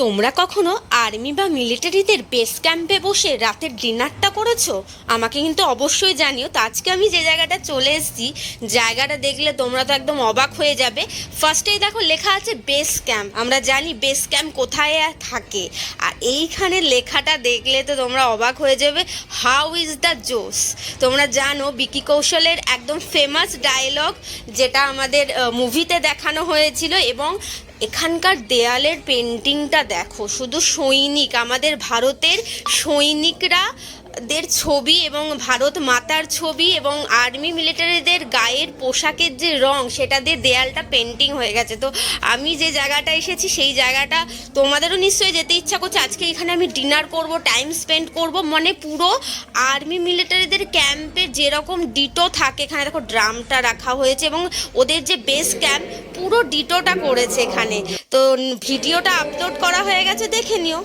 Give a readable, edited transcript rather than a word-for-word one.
তোমরা কখনো আর্মি বা মিলিটারিদের বেস ক্যাম্পে বসে রাতের ডিনারটা করেছো? আমাকে কিন্তু অবশ্যই জানিও। তো আজকে আমি যে জায়গাটা চলে এসেছি, জায়গাটা দেখলে তোমরা তো একদম অবাক হয়ে যাবে। ফার্স্টেই দেখো লেখা আছে বেস ক্যাম্প। আমরা জানি বেস ক্যাম্প কোথায় থাকে, আর এইখানে লেখাটা দেখলে তো তোমরা অবাক হয়ে যাবে। হাউ ইজ দ্য জোস। তোমরা জানো বিকি কৌশলের একদম ফেমাস ডায়লগ, যেটা আমাদের মুভিতে দেখানো হয়েছিল। এবং এখানকার দেয়ালের পেন্টিংটা দেখো, শুধু সৈনিক, আমাদের ভারতের সৈনিকরা দের ছবি এবং ভারত মাতার ছবি এবং আর্মি মিলিটারিদের গায়ের পোশাকের যে রং, সেটা দিয়ে দেয়ালটা পেন্টিং হয়ে গেছে। তো আমি যে জায়গাটা এসেছি সেই জায়গাটা তোমাদেরও নিশ্চয়ই যেতে ইচ্ছা করছে। আজকে এখানে আমি ডিনার করব, টাইম স্পেন্ড করব, মানে পুরো আর্মি মিলিটারিদের ক্যাম্পে যেরকম ডিটো থাকে, এখানে দেখো ড্রামটা রাখা হয়েছে এবং ওদের যে বেস ক্যাম্প পুরো ডিটোটা করেছে এখানে। তো ভিডিওটা আপলোড করা হয়ে গেছে, দেখে নিও।